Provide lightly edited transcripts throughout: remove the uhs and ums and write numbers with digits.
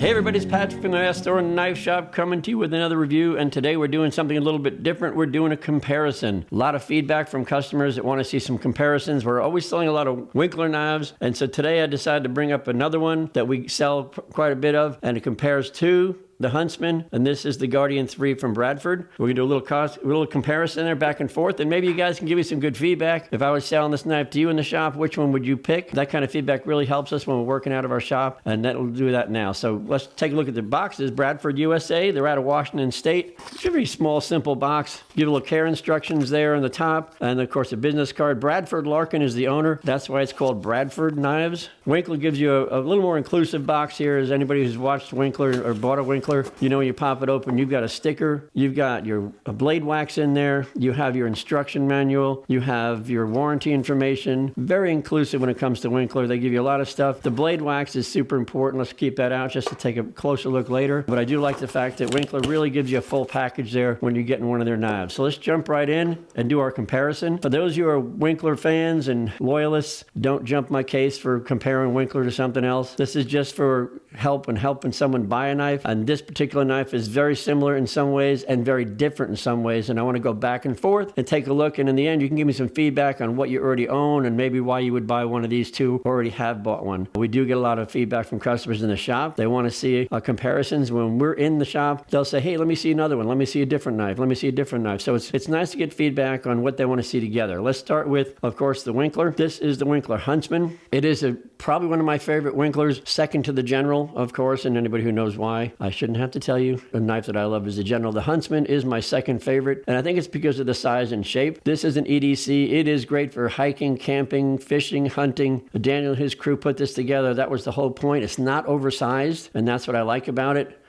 Hey everybody, it's Patrick from the Mast Store and Knife Shop coming to you with another review, and today we're doing something a little bit different. We're doing a comparison. A lot of feedback from customers that want to see some comparisons. We're always selling a lot of Winkler knives, and so today I decided to bring up another one that we sell quite a bit of, and it compares to the Huntsman, and this is the Guardian 3 from Bradford. We're gonna do a little comparison there back and forth, and maybe you guys can give me some good feedback. If I was selling this knife to you in the shop, which one would you pick? That kind of feedback really helps us when we're working out of our shop, and that'll do that now. So let's take a look at the boxes. Bradford, USA. They're out of Washington State. It's a very small, simple box. Give a little care instructions there on the top, and of course a business card. Bradford Larkin is the owner. That's why it's called Bradford Knives. Winkler gives you a little more inclusive box here. As anybody who's watched Winkler or bought a Winkler, you know, when you pop it open, you've got a sticker, you've got your blade wax in there, you have your instruction manual, you have your warranty information. Very inclusive when it comes to Winkler. They give you a lot of stuff. The blade wax is super important. Let's keep that out just to take a closer look later. But I do like the fact that Winkler really gives you a full package there when you're getting one of their knives. So let's jump right in and do our comparison. For those of you who are Winkler fans and loyalists, don't jump my case for comparing Winkler to something else. This is just for helping someone buy a knife, and this particular knife is very similar in some ways and very different in some ways, and I want to go back and forth and take a look, and in the end you can give me some feedback on what you already own and maybe why you would buy one of these two or already have bought one. We do get a lot of feedback from customers in the shop. They want to see comparisons. When we're in the shop, they'll say, hey, let me see another one, let me see a different knife, let me see a different knife. So it's nice to get feedback on what they want to see together. Let's start with, of course, the Winkler. This is the Winkler Huntsman. It is probably one of my favorite Winklers, second to the General, of course, and anybody who knows why, I shouldn't have to tell you. The knife that I love is the General. The Huntsman is my second favorite, and I think it's because of the size and shape. This is an EDC. It is great for hiking, camping, fishing, hunting. Daniel and his crew put this together. That was the whole point. It's not oversized, and that's what I like about it.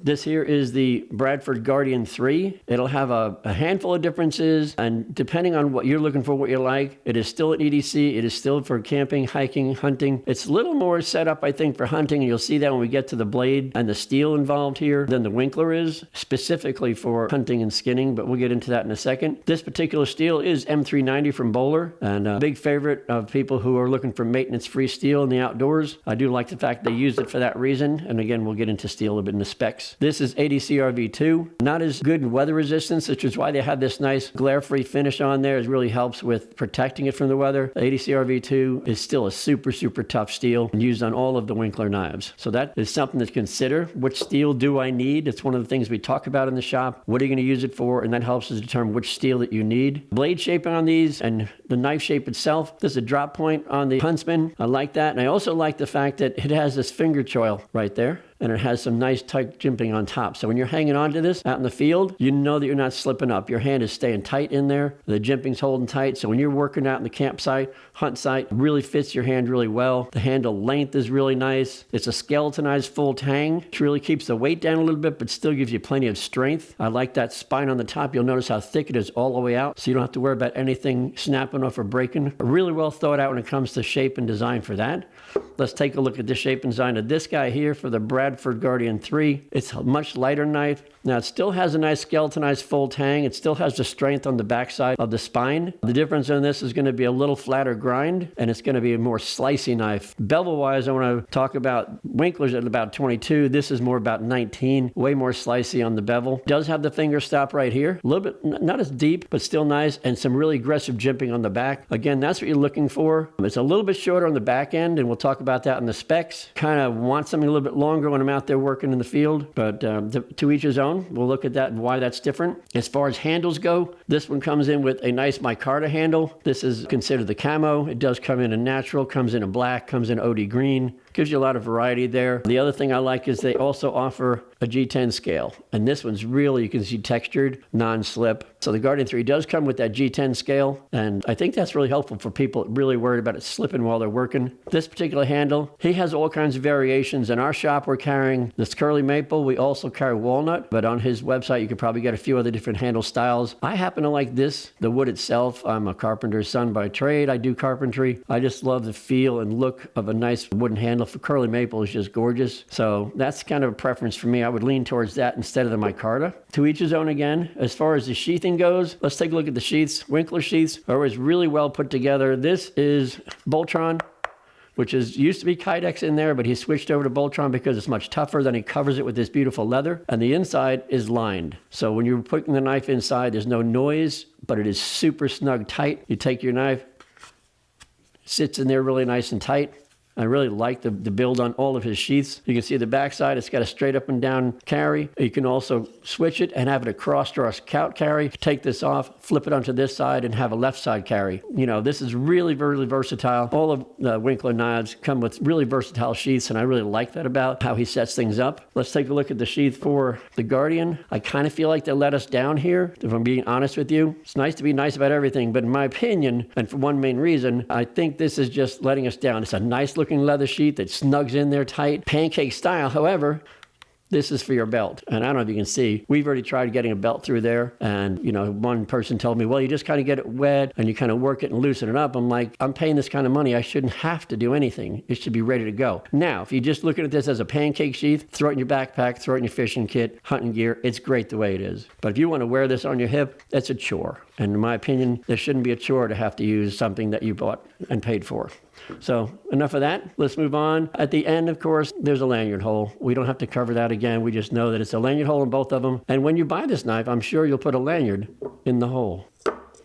This here is the Bradford Guardian 3. It'll have a handful of differences, and depending on what you're looking for, what you like, it is still an EDC. It is still for camping, hiking, hunting. It's a little more set up, I think, for hunting, and you'll see that when we get to the blade and the steel involved here than the Winkler is, specifically for hunting and skinning, but we'll get into that in a second. This particular steel is M390 from Bowler, and a big favorite of people who are looking for maintenance-free steel in the outdoors. I do like the fact they use it for that reason, and again, we'll get into steel a little bit in the specs. This is EDC RV2, not as good in weather resistance, which is why they have this nice glare-free finish on there. It really helps with protecting it from the weather. EDC RV2 is still a super, super tough steel and used on all of the Winkler knives. So that is something to consider. Which steel do I need? It's one of the things we talk about in the shop. What are you going to use it for? And that helps us determine which steel that you need. Blade shaping on these and the knife shape itself. There's a drop point on the Huntsman. I like that. And I also like the fact that it has this finger choil right there, and it has some nice tight jimping on top. So when you're hanging on to this out in the field, you know that you're not slipping up. Your hand is staying tight in there. The jimping's holding tight. So when you're working out in the campsite, hunt site, it really fits your hand really well. The handle length is really nice. It's a skeletonized full tang, which really keeps the weight down a little bit, but still gives you plenty of strength. I like that spine on the top. You'll notice how thick it is all the way out, so you don't have to worry about anything snapping off or breaking. Really well thought out when it comes to shape and design for that. Let's take a look at the shape and design of this guy here for the Bradford Guardian 3. It's a much lighter knife. Now it still has a nice skeletonized full tang. It still has the strength on the backside of the spine. The difference in this is going to be a little flatter grind, and it's going to be a more slicey knife. Bevel wise, I want to talk about Winkler's at about 22. This is more about 19, way more slicey on the bevel. Does have the finger stop right here. A little bit, not as deep, but still nice, and some really aggressive jimping on the back. Again, that's what you're looking for. It's a little bit shorter on the back end, and we'll talk about that in the specs. Kind of want something a little bit longer when I'm out there working in the field, but to each his own. We'll look at that and why that's different. As far as handles go, this one comes in with a nice micarta handle. This is considered the camo. It does come in a natural, comes in a black, comes in OD green. Gives you a lot of variety there. The other thing I like is they also offer a G10 scale. And this one's really, you can see textured, non-slip. So the Guardian 3 does come with that G10 scale. And I think that's really helpful for people really worried about it slipping while they're working. This particular handle, he has all kinds of variations. In our shop, we're carrying this curly maple. We also carry walnut. But on his website, you could probably get a few other different handle styles. I happen to like this, the wood itself. I'm a carpenter's son by trade. I do carpentry. I just love the feel and look of a nice wooden handle. For curly maple is just gorgeous. So that's kind of a preference for me. I would lean towards that instead of the micarta. To each his own again. As far as the sheathing goes, let's take a look at the sheaths. Winkler sheaths are always really well put together. This is Boltaron. which is used to be Kydex in there, but he switched over to Boltaron because it's much tougher. Then he covers it with this beautiful leather, and the inside is lined. So when you're putting the knife inside, there's no noise, but it is super snug tight. You take your knife, sits in there really nice and tight. I really like the build on all of his sheaths. You can see the backside, it's got a straight up and down carry. You can also switch it and have it a cross draw scout carry. Take this off, flip it onto this side, and have a left side carry. You know, this is really, really versatile. All of the Winkler knives come with really versatile sheaths, and I really like that about how he sets things up. Let's take a look at the sheath for the Guardian. I kind of feel like they let us down here, if I'm being honest with you. It's nice to be nice about everything, but in my opinion, and for one main reason, I think this is just letting us down. It's a nice looking leather sheath that snugs in there tight, pancake style. However, this is for your belt. And I don't know if you can see, we've already tried getting a belt through there. And, you know, one person told me, well, you just kind of get it wet and you kind of work it and loosen it up. I'm like, I'm paying this kind of money. I shouldn't have to do anything. It should be ready to go. Now, if you're just looking at this as a pancake sheath, throw it in your backpack, throw it in your fishing kit, hunting gear, it's great the way it is. But if you want to wear this on your hip, it's a chore. And in my opinion, there shouldn't be a chore to have to use something that you bought and paid for. So enough of that. Let's move on. At the end, of course, there's a lanyard hole. We don't have to cover that again. We just know that it's a lanyard hole in both of them. And when you buy this knife, I'm sure you'll put a lanyard in the hole.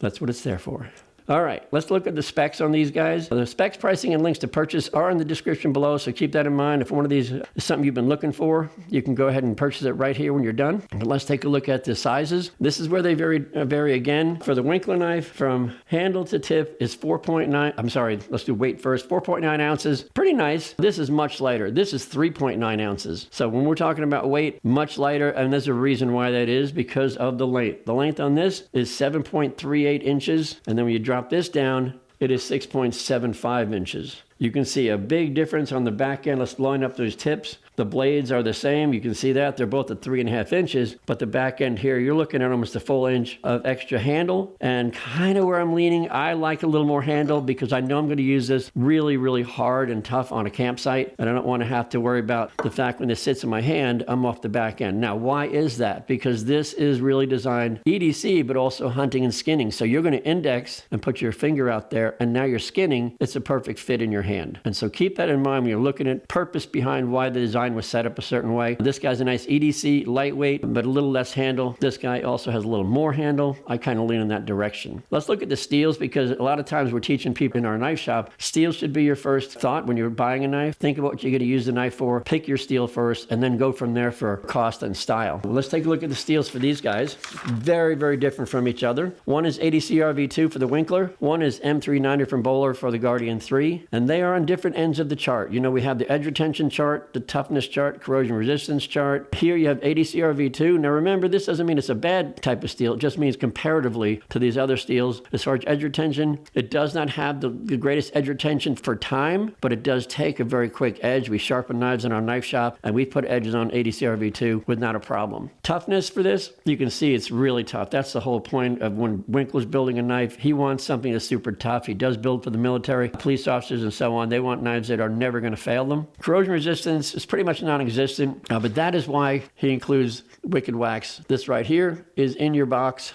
That's what it's there for. All right, let's look at the specs on these guys. The specs, pricing, and links to purchase are in the description below, so keep that in mind. If one of these is something you've been looking for, you can go ahead and purchase it right here when you're done. But let's take a look at the sizes. This is where they vary again. For the Winkler knife, from handle to tip is 4.9, I'm sorry, let's do weight first, 4.9 ounces. Pretty nice. This is much lighter. This is 3.9 ounces. So when we're talking about weight, much lighter, and there's a reason why that is, because of the length. The length on this is 7.38 inches, and then when you drop this down, it is 6.75 inches. You can see a big difference on the back end. Let's line up those tips. The blades are the same. You can see that. They're both at 3.5 inches, but the back end here, you're looking at almost a full inch of extra handle. And kind of where I'm leaning, I like a little more handle because I know I'm going to use this really, really hard and tough on a campsite. And I don't want to have to worry about the fact when this sits in my hand, I'm off the back end. Now, why is that? Because this is really designed EDC, but also hunting and skinning. So you're going to index and put your finger out there, and now you're skinning. It's a perfect fit in your hand. And so keep that in mind when you're looking at purpose behind why the design was set up a certain way. This guy's a nice EDC, lightweight, but a little less handle. This guy also has a little more handle. I kind of lean in that direction. Let's look at the steels, because a lot of times we're teaching people in our knife shop, steel should be your first thought when you're buying a knife. Think about what you're going to use the knife for, pick your steel first, and then go from there for cost and style. Let's take a look at the steels for these guys. Very, very different from each other. One is EDC RV2 for the Winkler. One is M390 from Bowler for the Guardian 3. And they are on different ends of the chart. You know, we have the edge retention chart, the toughness chart, corrosion resistance chart. Here you have EDC RV2. Now remember, this doesn't mean it's a bad type of steel. It just means comparatively to these other steels, as far as edge retention, it does not have the greatest edge retention for time, but it does take a very quick edge. We sharpen knives in our knife shop, and we put edges on EDC RV2 with not a problem. Toughness for this, you can see it's really tough. That's the whole point of when Winkler's building a knife. He wants something that's super tough. He does build for the military, police officers, and so on. They want knives that are never going to fail them. Corrosion resistance is pretty much non-existent, but that is why he includes Wicked Wax. This right here is in your box.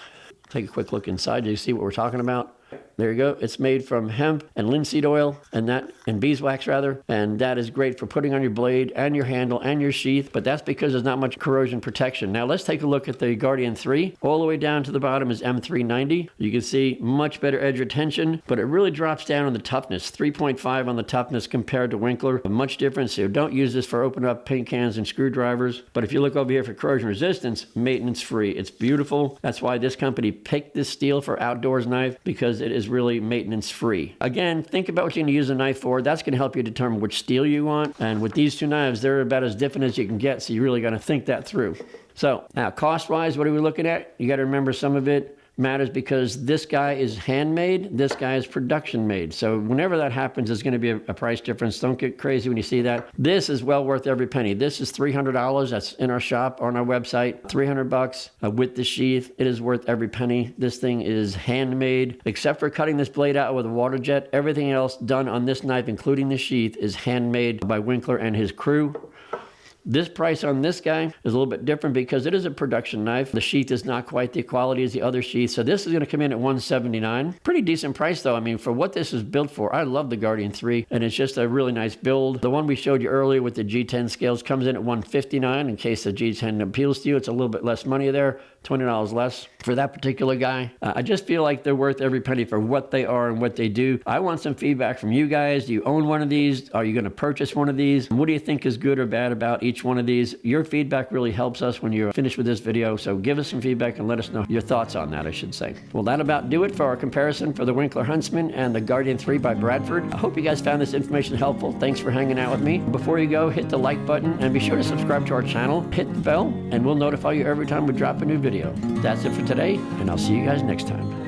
Take a quick look inside. Do you see what we're talking about? There you go. It's made from hemp and linseed oil and beeswax rather. And that is great for putting on your blade and your handle and your sheath, but that's because there's not much corrosion protection. Now let's take a look at the Guardian 3. All the way down to the bottom is M390. You can see much better edge retention, but it really drops down on the toughness. 3.5 on the toughness compared to Winkler. Much difference here. Don't use this for open up paint cans and screwdrivers. But if you look over here for corrosion resistance, maintenance free. It's beautiful. That's why this company picked this steel for outdoors knife, because it is really maintenance free. Again, think about what you're going to use a knife for. That's going to help you determine which steel you want. And with these two knives, they're about as different as you can get. So you really got to think that through. So now cost wise, what are we looking at? You got to remember some of it matters, because this guy is handmade, this guy is production made. So whenever that happens, there's going to be a price difference. Don't get crazy when you see that. This is well worth every penny. This is $300. That's in our shop on our website. $300 with the sheath. It is worth every penny. This thing is handmade, except for cutting this blade out with a water jet. Everything else done on this knife, including the sheath, is handmade by Winkler and his crew. This price on this guy is a little bit different because it is a production knife. The sheath is not quite the quality as the other sheath. So this is going to come in at $179. Pretty decent price though. I mean, for what this is built for, I love the Guardian 3 and it's just a really nice build. The one we showed you earlier with the G10 scales comes in at $159. In case the G10 appeals to you, it's a little bit less money there, $20 less for that particular guy. I just feel like they're worth every penny for what they are and what they do. I want some feedback from you guys. Do you own one of these? Are you going to purchase one of these? What do you think is good or bad about each one of these? Your feedback really helps us when you're finished with this video. So give us some feedback and let us know your thoughts on that, I should say. Well, that about do it for our comparison for the Winkler Huntsman and the Guardian 3 by Bradford. I hope you guys found this information helpful. Thanks for hanging out with me. Before you go, hit the like button and be sure to subscribe to our channel. Hit the bell and we'll notify you every time we drop a new video. That's it for today, and I'll see you guys next time.